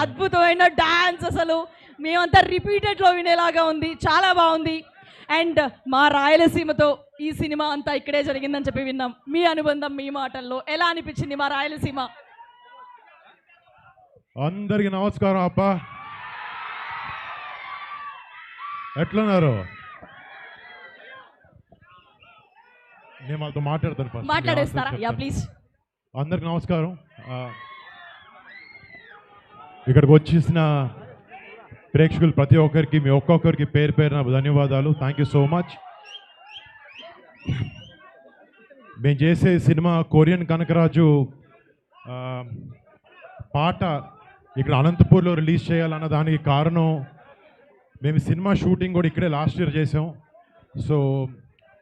అద్భుతమైన డాన్స్, అసలు మేమంతా రిపీటెడ్లో వినేలాగా ఉంది, చాలా బాగుంది. అండ్ మా రాయలసీమతో ఈ సినిమా అంతా ఇక్కడే జరిగిందని చెప్పి విన్నాం. మీ అనుబంధం మీ మాటల్లో ఎలా అనిపించింది మా రాయలసీమ? అందరికి నమస్కారం అప్ప, ఎట్లున్నారు? నేను వాళ్ళతో మాట్లాడతాను. మాట్లాడేస్తారా? Yeah please. అందరికి నమస్కారం. ఇక్కడికి వచ్చేసిన ప్రేక్షకులు ప్రతి ఒక్కరికి, మీ ఒక్కొక్కరికి పేరు పేరున ధన్యవాదాలు. Thank you so much. మేము చేసే సినిమా కొరియన్ కనకరాజు పాట ఇక్కడ అనంతపూర్లో రిలీజ్ చేయాలన్న దానికి కారణం, మేము సినిమా షూటింగ్ కూడా ఇక్కడే లాస్ట్ ఇయర్ చేసాం. సో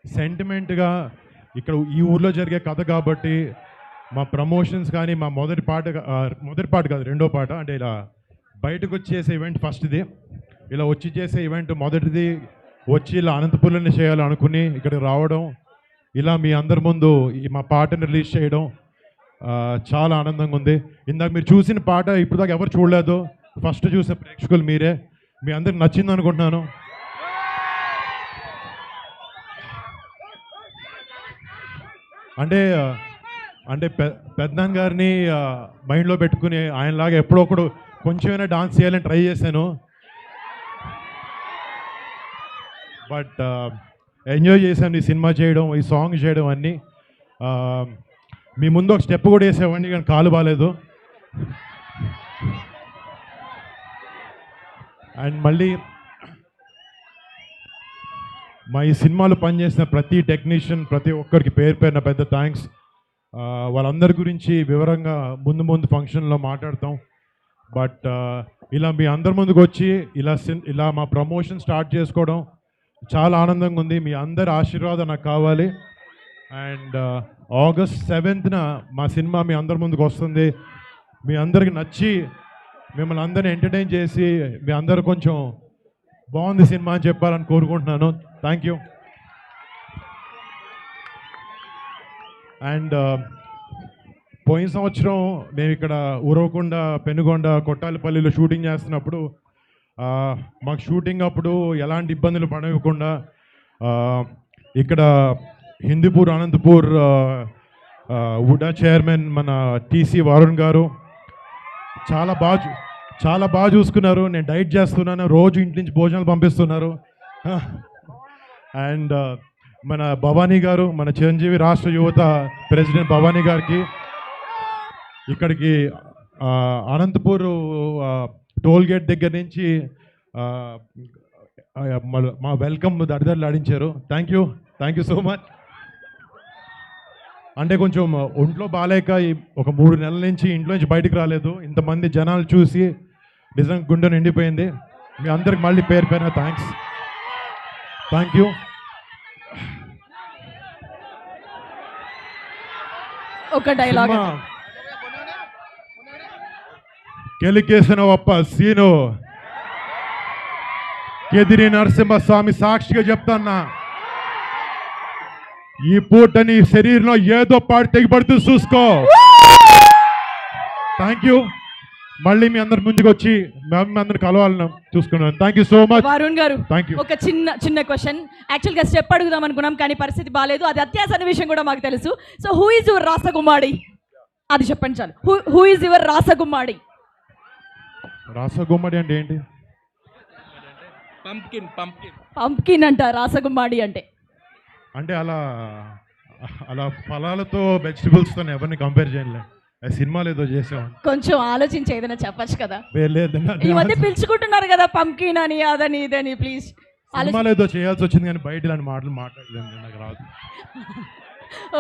సెంటిమెంట్గా ఇక్కడ ఈ ఊర్లో జరిగే కథ కాబట్టి మా ప్రమోషన్స్ కానీ, మా మొదటి పాట కాదు, రెండో పాట, అంటే ఇలా బయటకు వచ్చి చేసే ఈవెంట్ ఫస్ట్ది, ఇలా వచ్చి చేసే ఈవెంట్ మొదటిది, వచ్చి ఇలా అనంతపూర్లోనే చేయాలనుకుని ఇక్కడికి రావడం, ఇలా మీ అందరి ముందు మా పాటను రిలీజ్ చేయడం చాలా ఆనందంగా ఉంది. ఇందాక మీరు చూసిన పాట ఇప్పుడు దాకా ఎవరు చూడలేదు, ఫస్ట్ చూసే ప్రేక్షకులు మీరే. మీ అందరికి నచ్చింది అనుకుంటున్నాను. అంటే పెద్దనాన్న గారిని మైండ్లో పెట్టుకుని ఆయనలాగా ఎప్పుడో ఒకడు కొంచెమైనా డాన్స్ చేయాలని ట్రై చేశాను. బట్ ఎంజాయ్ చేశాను ఈ సినిమా చేయడం, ఈ సాంగ్ చేయడం అన్నీ. మీ ముందు ఒక స్టెప్ కూడా వేసేవాడిని కానీ కాలు బాగాలేదు. అండ్ మళ్ళీ మా ఈ సినిమాలో పనిచేసిన ప్రతి టెక్నీషియన్, ప్రతి ఒక్కరికి పేరు పేరున పెద్ద థ్యాంక్స్. వాళ్ళందరి గురించి వివరంగా ముందు ఫంక్షన్లో మాట్లాడతాం. బట్ ఇలా మీ అందరి ముందుకు వచ్చి ఇలా మా ప్రమోషన్ స్టార్ట్ చేసుకోవడం చాలా ఆనందంగా ఉంది. మీ అందరి ఆశీర్వాదం నాకు కావాలి. అండ్ August 7th మా సినిమా మీ అందరి ముందుకు వస్తుంది. మీ అందరికి నచ్చి మిమ్మల్ని అందరిని ఎంటర్టైన్ చేసి మీ అందరు కొంచెం బాగుంది సినిమా అని చెప్పాలని కోరుకుంటున్నాను. Thank you. అండ్ పోయిన సంవత్సరం మేము ఇక్కడ ఉరవకొండ, పెనుగొండ, కొట్టాలపల్లిలో షూటింగ్ చేస్తున్నప్పుడు మాకు షూటింగ్ అప్పుడు ఎలాంటి ఇబ్బందులు పడకుండా ఇక్కడ హిందూపూర్, అనంతపూర్ వుడా చైర్మన్ మన టీసీ వరుణ్ గారు చాలా బాగా చూసుకున్నారు. నేను డైట్ చేస్తున్నాను, రోజు ఇంటి నుంచి భోజనాలు పంపిస్తున్నారు. అండ్ మన భవానీ గారు, మన చిరంజీవి రాష్ట్ర యువత ప్రెసిడెంట్ భవానీ గారికి ఇక్కడికి అనంతపూర్ టోల్ గేట్ దగ్గర నుంచి మా వెల్కమ్ దడిదడలాడించారు. Thank you so much. అంటే కొంచెం ఒంట్లో బాగాలేక ఒక 3 నెలల నుంచి ఇంట్లో నుంచి బయటకు రాలేదు. ఇంతమంది జనాలు చూసి నిజంగా గుండె నిండిపోయింది. మీ అందరికి మళ్ళీ పేరు పేరున థ్యాంక్స్. Thank you. ఒక డైలాగ్. కెలికేసిన ఒప్ప సీను కెదిరి నరసింహస్వామి సాక్షిగా చెప్తాన్నా, ఈ పూట నీ శరీరంలో ఏదో పాటు తెగిపడుతూ చూసుకో. Thank you. మళ్ళీ మీ అందరి ముందుకు వచ్చి మేము అందరిని కలవాలని చూసుకున్నాను. Thank you so much. Varun గారు, థ్యాంక్ యూ. ఒక చిన్న క్వశ్చన్. యాక్చువల్గా స్టెప్ అడుగుదాం అనుకున్నాం కానీ పరిస్థితి బాగాలేదు. అది అత్యాసన్న విషయం కూడా మాకు తెలుసు. సో హూ ఈజ్ యువర్ రాసగుమ్మాడి? అది చెప్పండి చాలు. హూ ఈజ్ యువర్ రాసగుమ్మాడి? రాసగుమ్మడి అంటే ఏంటి? పంప్కిన్ అంట రాసగుమ్మాడి అంటే. అంటే అలా ఫలాలతో వెజిటబుల్స్తో ఎవరిని కంపేర్ చేయలే. సినిమాలు ఏదో చేసాం, కొంచెం ఆలోచించి ఏదైనా చెప్పచ్చు కదా. ఈ మధ్య సినిమాలు పిలుచుకుంటున్నారు కదా పంప్కిన్ అని, అదని ఇదని. ప్లీజ్ ఏదో చేయాల్సి వచ్చింది కానీ బయట ఇలాంటి మాటలు మాట్లాడలేదు, నాకు రాదు.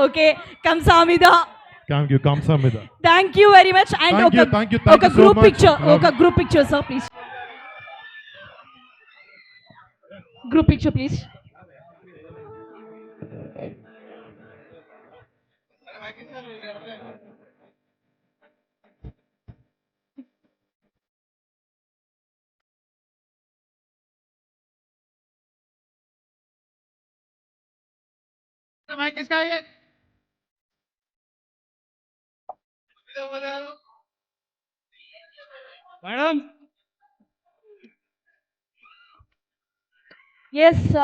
ఓకే, కంసామిదా. Thank you. కంసామిదా. Thank you very much. And ఒక group picture sir please. Group picture please. Madam yes